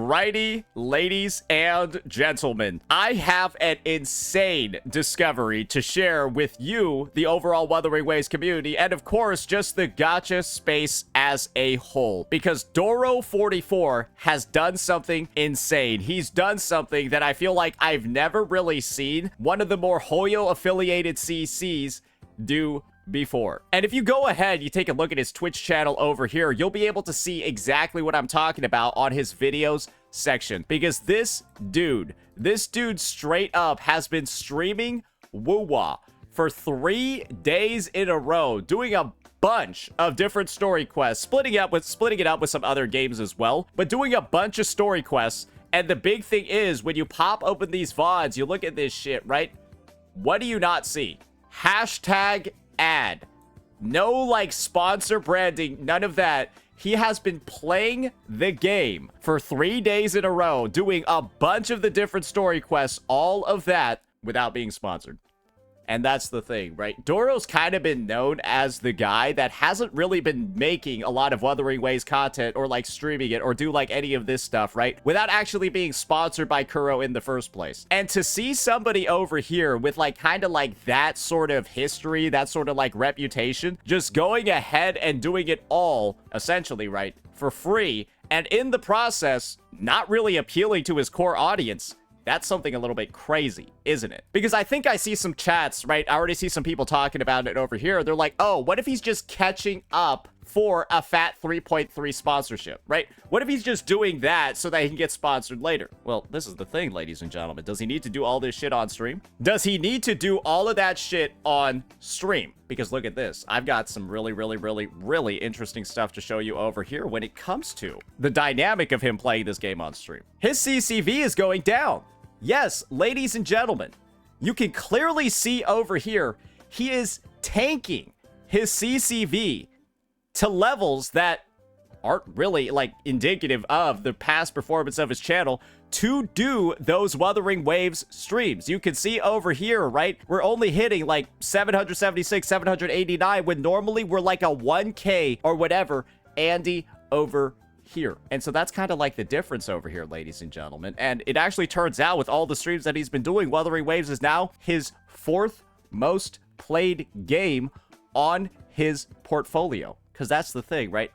Alrighty, ladies and gentlemen, I have an insane discovery to share with you, the overall Wuthering Waves community, and of course, just the gacha space as a whole. Because Doro44 has done something insane. He's done something that I feel like I've never really seen one of the more Hoyo-affiliated CCs do before. And if you go ahead, you take a look at his Twitch channel over here, you'll be able to see exactly what I'm talking about on his videos section. Because this dude straight up has been streaming woo-wah for 3 days in a row, doing a bunch of different story quests, splitting it up with some other games as well, but doing a bunch of story quests. And the big thing is, when you pop open these VODs, you look at this shit, right? What do you not see? Hashtag ad. No, like, sponsor branding, none of that. He has been playing the game for 3 days in a row, doing a bunch of the different story quests, all of that without being sponsored. And that's the thing, right? Doro's kind of been known as the guy that hasn't really been making a lot of Wuthering Waves content or like streaming it or do like any of this stuff, right? Without actually being sponsored by Kuro in the first place. And to see somebody over here with like kind of like that sort of history, that sort of like reputation, just going ahead and doing it all, essentially, right, for free, and in the process, not really appealing to his core audience, that's something a little bit crazy, isn't it? Because I think I see some chats, right? I already see some people talking about it over here. They're like, oh, what if he's just catching up for a fat 3.3 sponsorship, right? What if he's just doing that so that he can get sponsored later? Well, this is the thing, ladies and gentlemen. Does he need to do all this shit on stream? Does he need to do all of that shit on stream? Because look at this. I've got some really interesting stuff to show you over here when it comes to the dynamic of him playing this game on stream. His CCV is going down. Yes, ladies and gentlemen, you can clearly see over here, he is tanking his CCV to levels that aren't really like indicative of the past performance of his channel to do those Wuthering Waves streams. You can see over here, right? We're only hitting like 776, 789 when normally we're like a 1K or whatever, Andy, over here. And so that's kind of like the difference over here, ladies and gentlemen. And it actually turns out with all the streams that he's been doing, Wuthering Waves is now his 4th most played game on his portfolio. Because that's the thing, right?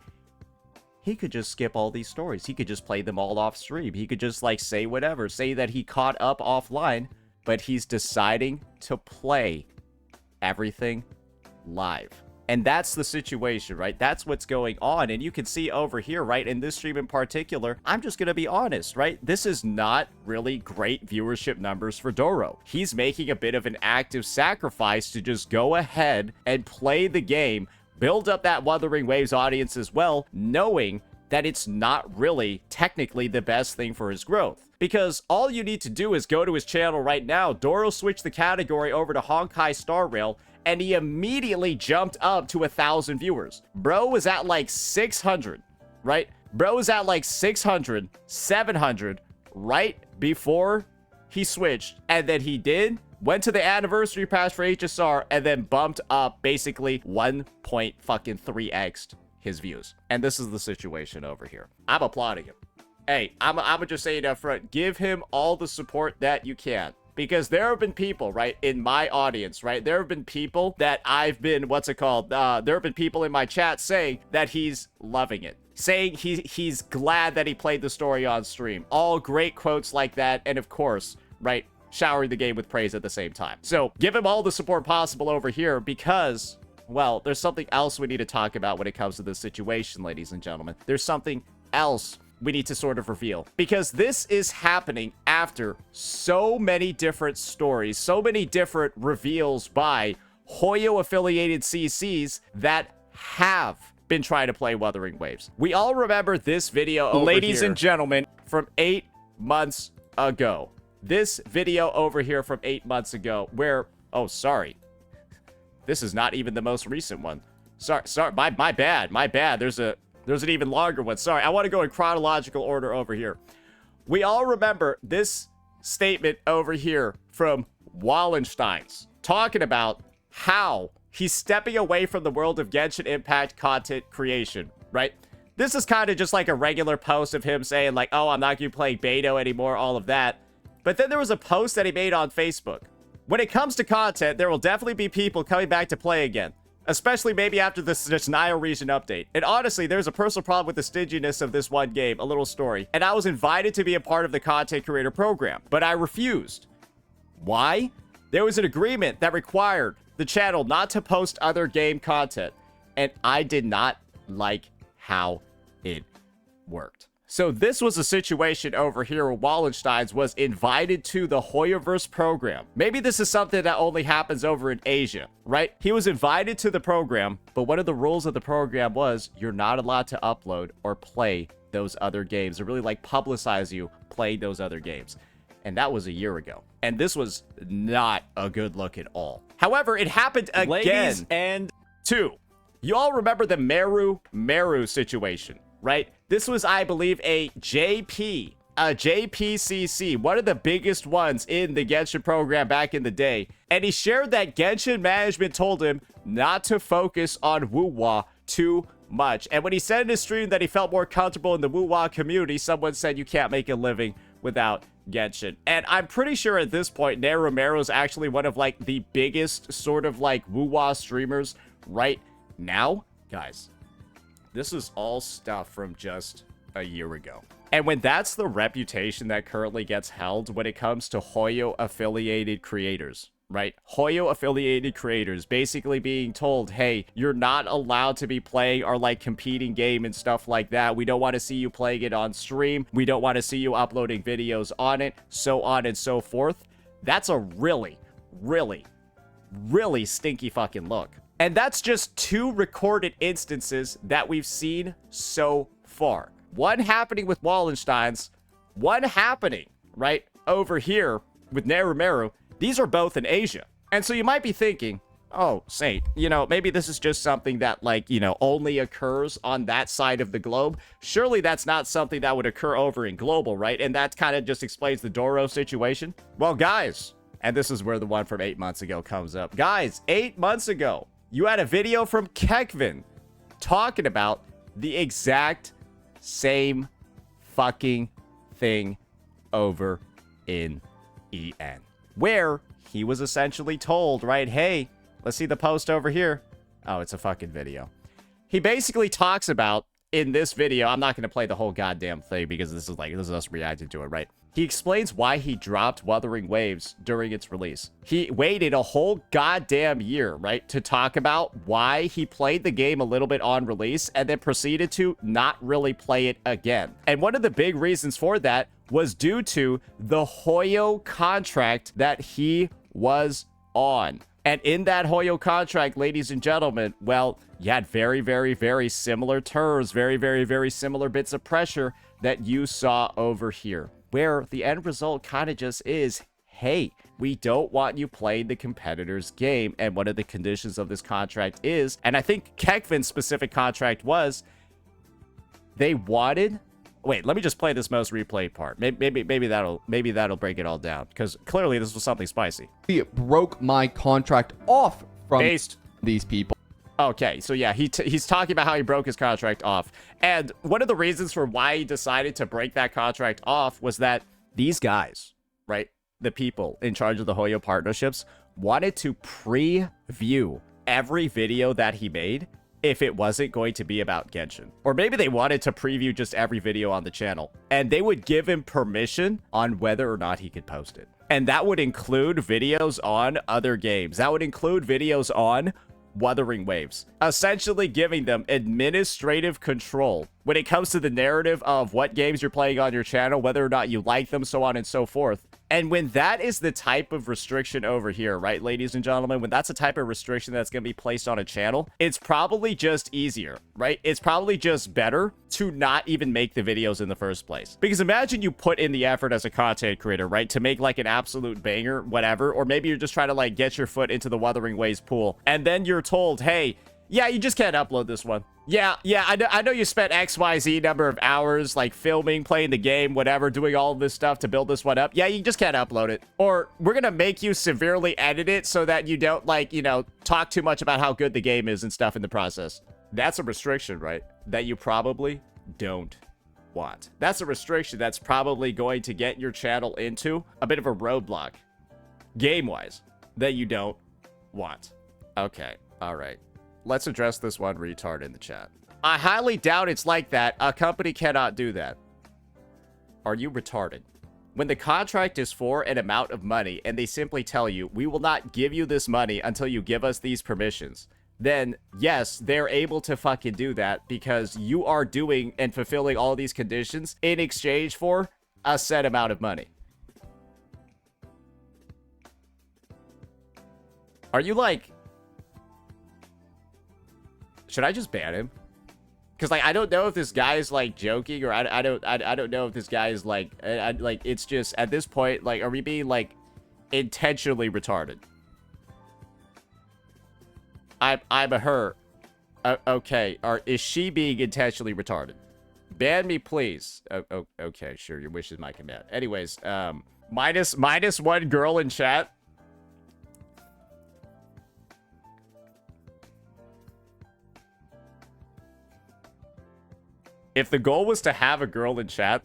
He could just skip all these stories. He could just play them all off stream. He could just like say whatever, say that he caught up offline, but he's deciding to play everything live. And that's the situation, right? That's what's going on. And you can see over here, right, in this stream in particular, I'm just going to be honest, right? This is not really great viewership numbers for Doro. He's making a bit of an active sacrifice to just go ahead and play the game, build up that Wuthering Waves audience as well, knowing that it's not really technically the best thing for his growth. Because all you need to do is go to his channel right now. Doro switched the category over to Honkai Star Rail, and he immediately jumped up to 1,000 viewers. Bro was at like 600, right? Bro was at like 600, 700 right before he switched. And then he went to the anniversary patch for HSR and then bumped up basically 1.3x his views. And this is the situation over here. I'm applauding him. Hey, I'm just saying up front, give him all the support that you can. Because there have been people, right, in my audience, right? There have been people that I've been, there have been people in my chat saying that he's loving it. Saying he's glad that he played the story on stream. All great quotes like that. And of course, right, showering the game with praise at the same time. So give him all the support possible over here because, well, there's something else we need to talk about when it comes to this situation, ladies and gentlemen. There's something else we need to sort of reveal, because this is happening after so many different stories, so many different reveals by Hoyo affiliated CCs that have been trying to play Wuthering Waves. We all remember this video over ladies here, and gentlemen, from 8 months ago. This video over here from 8 months ago where, oh, sorry. This is not even the most recent one. Sorry, my bad. There's an even longer one. Sorry, I want to go in chronological order over here. We all remember this statement over here from Wallenstein's talking about how he's stepping away from the world of Genshin Impact content creation, right? This is kind of just like a regular post of him saying like, oh, I'm not going to play Beto anymore, all of that. But then there was a post that he made on Facebook. When it comes to content, there will definitely be people coming back to play again. Especially maybe after this Nile region update. And honestly, there's a personal problem with the stinginess of this one game, a little story. And I was invited to be a part of the content creator program, but I refused. Why? There was an agreement that required the channel not to post other game content. And I did not like how it worked. So this was a situation over here where Wallenstein's was invited to the Hoyoverse program. Maybe this is something that only happens over in Asia, right? He was invited to the program, but one of the rules of the program was you're not allowed to upload or play those other games, or really like publicize you playing those other games. And that was a year ago. And this was not a good look at all. However, it happened again. Ladies and two. You all remember the Meru situation, right? This was, I believe, a JPCC, one of the biggest ones in the Genshin program back in the day. And he shared that Genshin management told him not to focus on Wuwa too much. And when he said in his stream that he felt more comfortable in the Wuwa community, someone said you can't make a living without Genshin. And I'm pretty sure at this point, Meru is actually one of like the biggest sort of like Wuwa streamers right now. Guys, this is all stuff from just a year ago. And when that's the reputation that currently gets held when it comes to Hoyo-affiliated creators, right? Hoyo-affiliated creators basically being told, hey, you're not allowed to be playing our, like, competing game and stuff like that. We don't want to see you playing it on stream. We don't want to see you uploading videos on it, so on and so forth. That's a really, really, really stinky fucking look. And that's just 2 recorded instances that we've seen so far. One happening with Wallenstein's, one happening right over here with Meru. These are both in Asia. And so you might be thinking, oh, Saint, you know, maybe this is just something that, like, you know, only occurs on that side of the globe. Surely that's not something that would occur over in global, right? And that kind of just explains the Doro situation. Well, guys, and this is where the one from 8 months ago comes up. Guys, 8 months ago, you had a video from Kekvin talking about the exact same fucking thing over in EN, where he was essentially told, right, hey, let's see the post over here. Oh, it's a fucking video. He basically talks about, in this video, I'm not going to play the whole goddamn thing because this is us reacting to it, right? He explains why he dropped Wuthering Waves during its release. He waited a whole goddamn year, right, to talk about why he played the game a little bit on release and then proceeded to not really play it again. And one of the big reasons for that was due to the Hoyo contract that he was on. And in that Hoyo contract, ladies and gentlemen, well, you had very, very, very similar terms, very, very, very similar bits of pressure that you saw over here, where the end result kind of just is, hey, we don't want you playing the competitor's game. And one of the conditions of this contract is, and I think Kekvin's specific contract was, they wanted... Wait, let me just play this most replayed part. Maybe that'll break it all down, because clearly this was something spicy. He broke my contract off from these people. Okay, so yeah, he's talking about how he broke his contract off. And one of the reasons for why he decided to break that contract off was that these guys, right, the people in charge of the Hoyo partnerships, wanted to preview every video that he made if it wasn't going to be about Genshin. Or maybe they wanted to preview just every video on the channel, and they would give him permission on whether or not he could post it. And that would include videos on other games. That would include videos on Wuthering Waves, essentially giving them administrative control when it comes to the narrative of what games you're playing on your channel, whether or not you like them, so on and so forth. And when that is the type of restriction over here, right, ladies and gentlemen, when that's the type of restriction that's going to be placed on a channel, it's probably just easier, right? It's probably just better to not even make the videos in the first place. Because imagine you put in the effort as a content creator, right, to make like an absolute banger, whatever, or maybe you're just trying to like get your foot into the Wuthering Waves pool, and then you're told, hey, yeah, you just can't upload this one. Yeah, I know you spent XYZ number of hours, like, filming, playing the game, whatever, doing all of this stuff to build this one up. Yeah, you just can't upload it. Or we're gonna make you severely edit it so that you don't, like, you know, talk too much about how good the game is and stuff in the process. That's a restriction, right? That you probably don't want. That's a restriction that's probably going to get your channel into a bit of a roadblock, game-wise, that you don't want. Okay, all right. Let's address this one retard in the chat. I highly doubt it's like that. A company cannot do that. Are you retarded? When the contract is for an amount of money and they simply tell you, we will not give you this money until you give us these permissions, then yes, they're able to fucking do that because you are doing and fulfilling all these conditions in exchange for a set amount of money. Are you like... Should I just ban him? Because, like, I don't know if this guy is, like, joking, or I don't know if this guy is, like, like, it's just, at this point, like, are we being, like, intentionally retarded? I'm a her. Okay, is she being intentionally retarded? Ban me, please. Okay, sure, your wish is my command. Anyways, minus one girl in chat. If the goal was to have a girl in chat,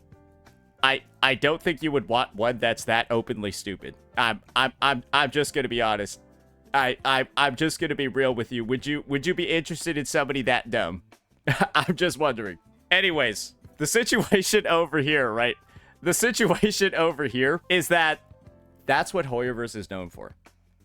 I don't think you would want one that's that openly stupid. I'm just gonna be honest. I'm just gonna be real with you. Would you be interested in somebody that dumb? I'm just wondering. Anyways, the situation over here, right? The situation over here is that's what Hoyoverse is known for.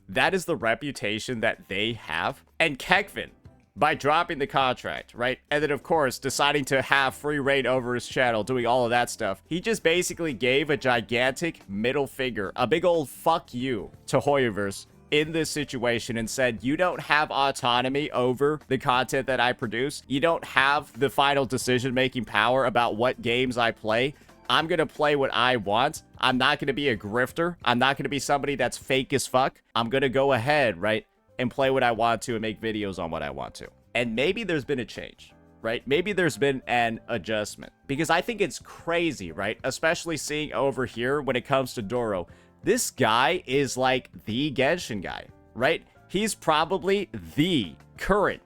That is the reputation that they have. And Kekvin, by dropping the contract, right? And then, of course, deciding to have free reign over his channel, doing all of that stuff. He just basically gave a gigantic middle finger, a big old fuck you to Hoyoverse in this situation and said, you don't have autonomy over the content that I produce. You don't have the final decision-making power about what games I play. I'm going to play what I want. I'm not going to be a grifter. I'm not going to be somebody that's fake as fuck. I'm going to go ahead, right, and play what I want to and make videos on what I want to. And maybe there's been a change, right? Maybe there's been an adjustment. Because I think it's crazy, right? Especially seeing over here when it comes to Doro. This guy is like the Genshin guy, right? He's probably the current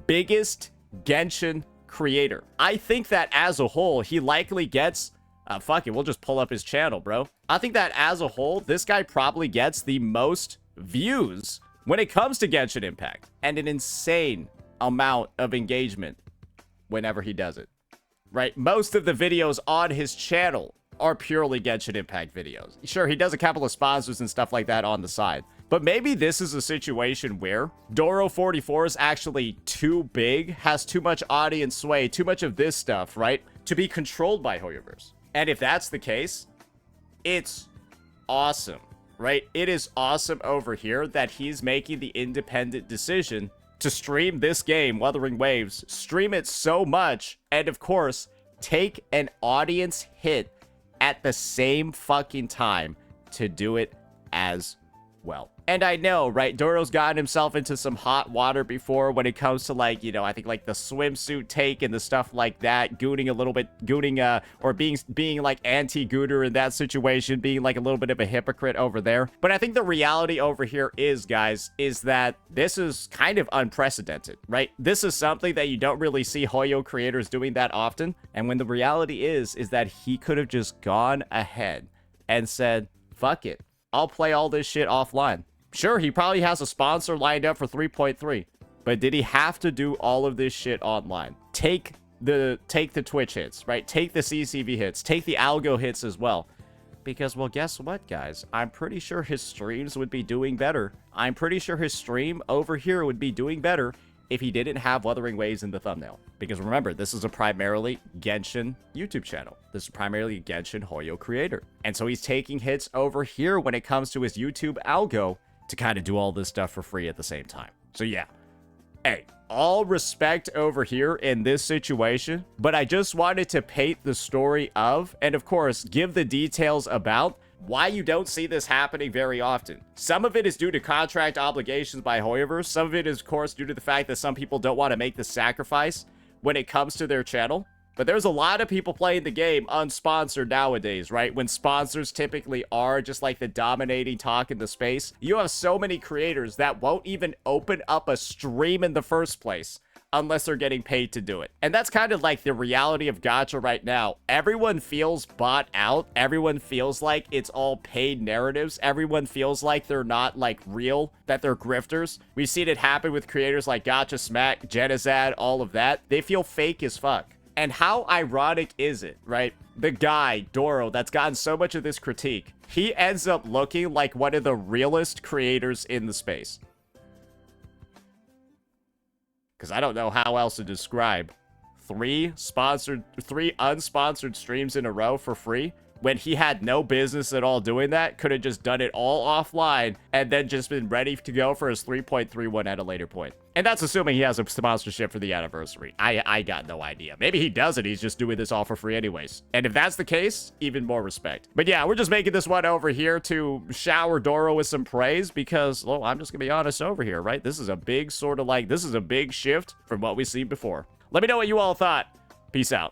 biggest Genshin creator. I think that as a whole, he likely gets... fuck it, we'll just pull up his channel, bro. I think that as a whole, this guy probably gets the most views when it comes to Genshin Impact, and an insane amount of engagement whenever he does it, right? Most of the videos on his channel are purely Genshin Impact videos. Sure, he does a couple of sponsors and stuff like that on the side, but maybe this is a situation where Doro44 is actually too big, has too much audience sway, too much of this stuff, right, to be controlled by Hoyoverse. And if that's the case, it's awesome. Right? It is awesome over here that he's making the independent decision to stream this game, Wuthering Waves, stream it so much, and of course, take an audience hit at the same fucking time to do it as well. And I know, right, Doro's gotten himself into some hot water before when it comes to, like, you know, I think, like, the swimsuit take and the stuff like that, gooning a little bit, or being like, anti-gooter in that situation, being, like, a little bit of a hypocrite over there. But I think the reality over here is, guys, is that this is kind of unprecedented, right? This is something that you don't really see Hoyo creators doing that often. And when the reality is that he could have just gone ahead and said, fuck it, I'll play all this shit offline. Sure, he probably has a sponsor lined up for 3.3, but did he have to do all of this shit online? Take the Twitch hits, right? Take the CCV hits, take the algo hits as well. Because, well, guess what, guys? I'm pretty sure his streams would be doing better. I'm pretty sure his stream over here would be doing better if he didn't have Wuthering Waves in the thumbnail. Because remember, this is a primarily Genshin YouTube channel. This is primarily a Genshin Hoyo creator. And so he's taking hits over here when it comes to his YouTube algo to kind of do all this stuff for free at the same time. So yeah, hey, all respect over here in this situation, but I just wanted to paint the story of, and of course, give the details about why you don't see this happening very often. Some of it is due to contract obligations by Hoyoverse. Some of it is, of course, due to the fact that some people don't want to make the sacrifice when it comes to their channel. But there's a lot of people playing the game unsponsored nowadays, right? When sponsors typically are just like the dominating talk in the space. You have so many creators that won't even open up a stream in the first place unless they're getting paid to do it. And that's kind of like the reality of gacha right now. Everyone feels bought out. Everyone feels like it's all paid narratives. Everyone feels like they're not like real, that they're grifters. We've seen it happen with creators like Gacha Smack, Genizad, all of that. They feel fake as fuck. And how ironic is it, right? The guy, Doro, that's gotten so much of this critique, he ends up looking like one of the realest creators in the space. Because I don't know how else to describe. 3 unsponsored streams in a row for free when he had no business at all doing that. Could have just done it all offline and then just been ready to go for his 3.31 at a later point. And that's assuming he has a sponsorship for the anniversary. I got no idea. Maybe he doesn't. He's just doing this all for free anyways. And if that's the case, even more respect. But yeah, we're just making this one over here to shower Doro with some praise because, well, I'm just gonna be honest over here, right? This is a big sort of like, this is a big shift from what we've seen before. Let me know what you all thought. Peace out.